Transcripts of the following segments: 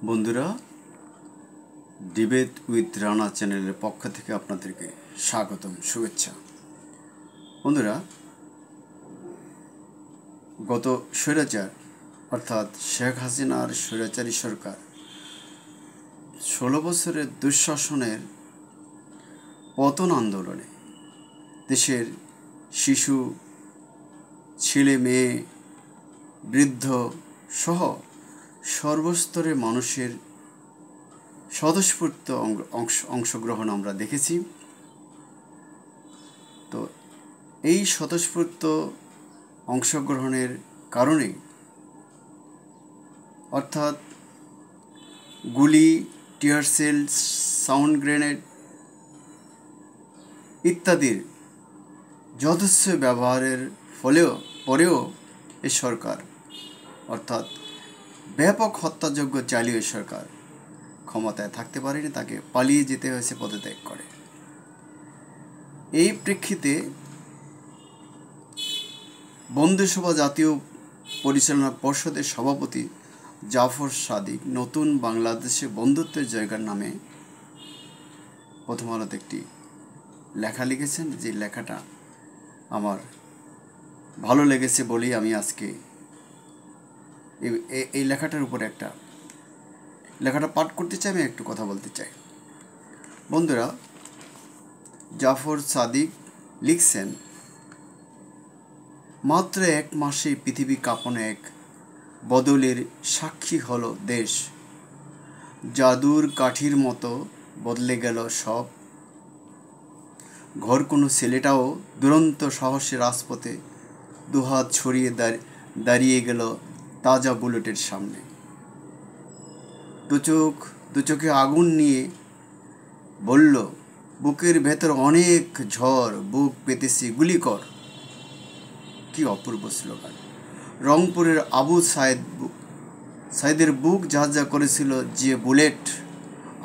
বন্ধুরা, debate with Rana চ্যানেলের পক্ষ থেকে আপনাদেরকে স্বাগতম, শুভেচ্ছা। বন্ধুরা, গত স্বৈরাচার অর্থাৎ শেখ হাসিনার স্বৈরাচারী সরকার 16 বছরের দুঃশাসনের পতন আন্দোলনে দেশের শিশু, ছেলে মেয়ে, বৃদ্ধ সহ সর্বস্তরের মানুষের স্বতঃস্ফূর্ত অংশগ্রহণ আমরা দেখেছি। তো এই স্বতঃস্ফূর্ত অংশগ্রহণের কারণে অর্থাৎ গুলি, টিয়ার সেল, সাউন্ড গ্রেনেড ইত্যাদির যথেচ্ছ ব্যবহারের পরেও এই সরকার অর্থাৎ ব্যাপক হত্যাযজ্ঞ চালিয়ে সরকার ক্ষমতায় থাকতে পারেনি, তাকে পালিয়ে যেতে হয়েছে, পদত্যাগ করে। এই প্রেক্ষিতে বন্ধুসভা জাতীয় পরিচালনা পর্ষদের সভাপতি জাফর সাদিক নতুন বাংলাদেশে বন্ধুত্বের জায়গার নামে প্রথম আলোতে একটি লেখা লিখেছেন। যে লেখাটা আমার ভালো লেগেছে বলেই আমি আজকে এই লেখাটার উপরে লেখাটা পাঠ করতে চাই, আমি একটু কথা বলতে চাই। বন্ধুরা, জাফর সাদিক লিখছেন, মাত্র 1 মাসে পৃথিবী কাঁপানো এক বদলের সাক্ষী হলো দেশ। জাদুর কাঠির মতো বদলে গেল সব। ঘর কোনো ছেলেটাও দুরন্ত সাহসে রাজপথে দুহাত ছড়িয়ে দাঁড়িয়ে গেল তাজা বুলেটের সামনে। দু চোখে আগুন নিয়ে বলল, বুকের ভেতর অনেক ঝড়, বুক পেতেছি, গুলি কর। কি অপূর্ব স্লোগান! রংপুরের আবু সাইদের বুক ঝাঁঝা করেছিল যে বুলেট,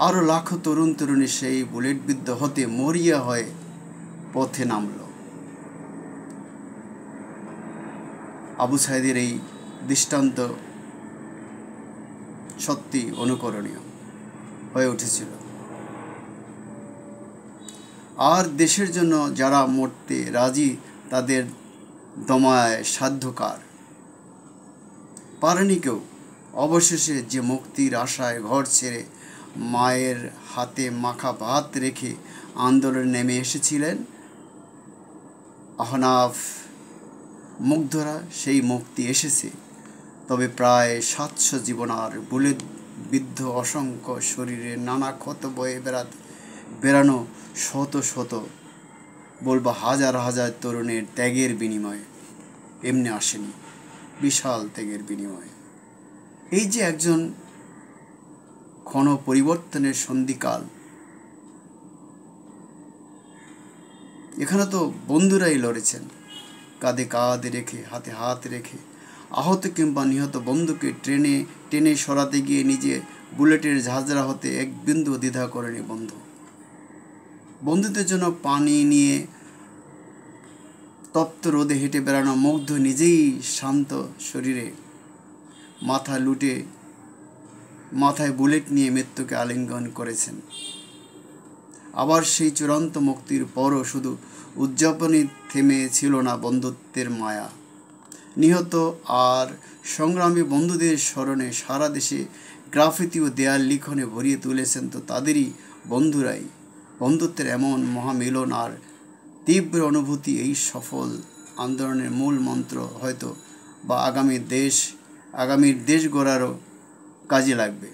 আরও লাখো তরুণ তরুণী সেই বুলেটবিদ্ধ হতে মরিয়া হয়ে পথে নামল। আবু সাইদের এই দৃষ্টান্ত সত্যি অনুকরণীয় হয়ে উঠেছিল। আর দেশের জন্য যারা মরতে রাজি তাদের দমায় সাধ্যকার পারেনি কেউ। অবশেষে যে মুক্তির আশায় ঘর ছেড়ে মায়ের হাতে মাখা ভাত রেখে আন্দোলনে নেমে এসেছিলেন আহনাফ মুগ্ধরা, সেই মুক্তি এসেছে। তবে প্রায় 700 জীবনার বুলেট বিদ্ধ অসংখ্য শরীরে নানা ক্ষত বয়ে বেড়ানো শত শত, বলবো হাজার হাজার তরুণের ত্যাগের বিনিময়ে এমনি আসেনি, বিশাল ত্যাগের বিনিময়ে। এই যে একজন ক্ষণ পরিবর্তনের সন্ধিকাল, এখানে তো বন্ধুরাই লড়েছেন, কাঁধে কাঁধ রেখে, হাতে হাত রেখে। আহত কিংবা নিহত বন্ধুকে টেনে সরাতে গিয়ে নিজে বুলেটের ঝাঁঝরা হতে এক বিন্দু দ্বিধা করেনি বন্ধুদের জন্য পানি নিয়ে তপ্ত রোদে হেঁটে বেড়ানো মুগ্ধ নিজেই শান্ত শরীরে মাথায় বুলেট নিয়ে মৃত্যুকে আলিঙ্গন করেছেন। আবার সেই চূড়ান্ত মুক্তির পরও শুধু উদযাপনই থেমে ছিল না বন্ধুত্বের মায়া। নিহত আর সংগ্রামী বন্ধুদের স্মরণে সারা দেশে গ্রাফিতি ও দেয়াল লিখনে ভরিয়ে তুলেছেন তো তাদেরই বন্ধুরাই। বন্ধুত্বের এমন মহামিলন আর তীব্র অনুভূতি এই সফল আন্দোলনের মূল মন্ত্র হয়তো বা আগামীর দেশ গড়ারও কাজে লাগবে।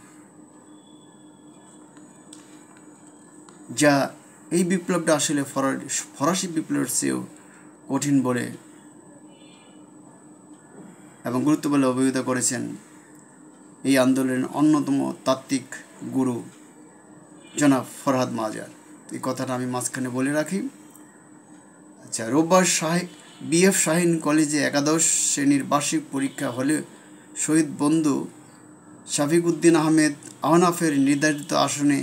যা এই বিপ্লবটা আসলে ফরাসি বিপ্লবের চেয়েও কঠিন বলে এবং গুরুত্ব বলে অভিহিত করেছেন এই আন্দোলনের অন্যতম তাত্ত্বিক গুরু জনাব ফরহাদ মাজার। এই কথাটা আমি মাঝখানে বলে রাখি। আচ্ছা, রোববার বিএফ শাহীন কলেজে 11 শ্রেণীর বার্ষিক পরীক্ষা হলে শহীদ বন্ধু শাফিকুদ্দিন আহনাফের নির্ধারিত আসনে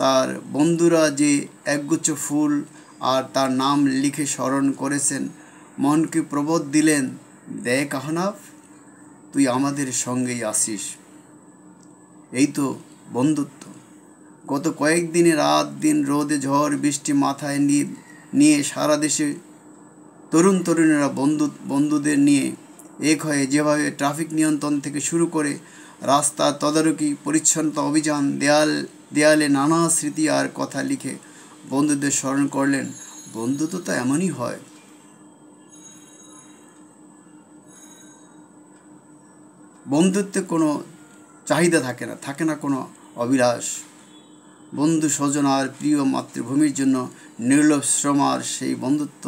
তার বন্ধুরা যে একগুচ্ছ ফুল আর তার নাম লিখে স্মরণ করেছেন, মনকে প্রবোধ দিলেন, দেখ আহনাফ, তুই আমাদের সঙ্গেই আসিস। এই তো বন্ধুত্ব। গত কয়েকদিনে রাত দিন রোদে ঝড় বৃষ্টি মাথায় নিয়ে সারা দেশে তরুণ তরুণীরা বন্ধুদের নিয়ে এক হয়ে যেভাবে ট্রাফিক নিয়ন্ত্রণ থেকে শুরু করে রাস্তা তদারকি, পরিচ্ছন্নতা অভিযান, দেয়ালে নানা স্মৃতি আর কথা লিখে বন্ধুদের স্মরণ করলেন, বন্ধুত্ব তো এমনই হয়। বন্ধুত্বে কোনো চাহিদা থাকে না কোনো অভিলাষ। বন্ধু স্বজন আর প্রিয় মাতৃভূমির জন্য নির্লোভ শ্রম, আর সেই বন্ধুত্ব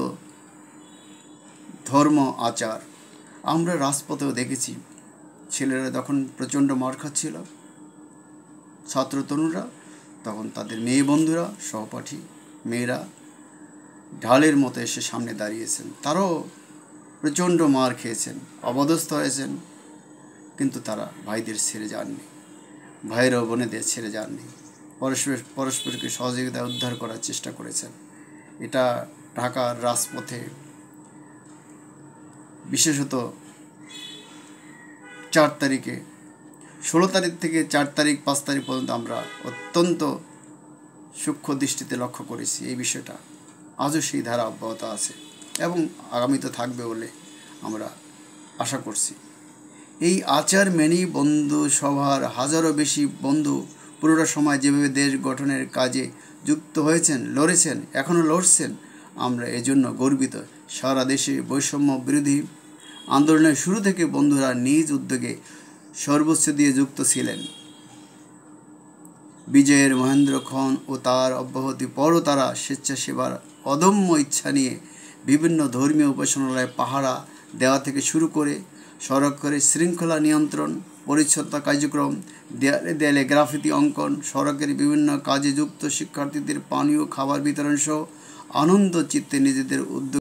ধর্ম আচার। আমরা রাজপথেও দেখেছি, ছেলেরা যখন প্রচণ্ড মার খাচ্ছিল, ছাত্র তরুণরা, তখন তাদের মেয়ে বন্ধুরা, সহপাঠী মেয়েরা ঢালের মতো এসে সামনে দাঁড়িয়েছেন। তারাও প্রচণ্ড মার খেয়েছেন, অবদস্থ হয়েছেন, কিন্তু তারা ভাইদের ছেড়ে যাননি, ভাইয়ের ও বোনেদের ছেড়ে যাননি। পরস্পরকে সহযোগিতা উদ্ধার করার চেষ্টা করেছেন। এটা ঢাকার রাজপথে বিশেষত 4 তারিখে, 16 তারিখ থেকে 4 তারিখ 5 তারিখ পর্যন্ত আমরা অত্যন্ত সূক্ষ্ম দৃষ্টিতে লক্ষ্য করেছি এই বিষয়টা। আজও সেই ধারা অব্যাহত আছে এবং আগামীতে থাকবে বলে আমরা আশা করছি। এই আচার মেনেই বন্ধু সভার হাজারো বেশি বন্ধু পুরোটা সময় যেভাবে দেশ গঠনের কাজে যুক্ত হয়েছেন, লড়েছেন, এখনও লড়ছেন, আমরা এজন্য গর্বিত। সারা দেশে বৈষম্য বিরোধী আন্দোলনের শুরু থেকে বন্ধুরা নিজ উদ্যোগে সর্বোচ্চ দিয়ে যুক্ত ছিলেন। বিজয়ের মহেন্দ্রক্ষণ ও তার অব্যাহতি পরও তারা স্বেচ্ছাসেবার অদম্য ইচ্ছা নিয়ে বিভিন্ন ধর্মীয় উপাসনালয়ে পাহারা দেওয়া থেকে শুরু করে সড়কে শৃঙ্খলা নিয়ন্ত্রণ, পরিচ্ছন্নতা কার্যক্রম, দেয়ালে দেয়ালে গ্রাফিতি অঙ্কন, সড়কের বিভিন্ন কাজে যুক্ত শিক্ষার্থীদের পানীয় খাবার বিতরণ সহ আনন্দ চিত্তে নিজেদের উদ্যোগ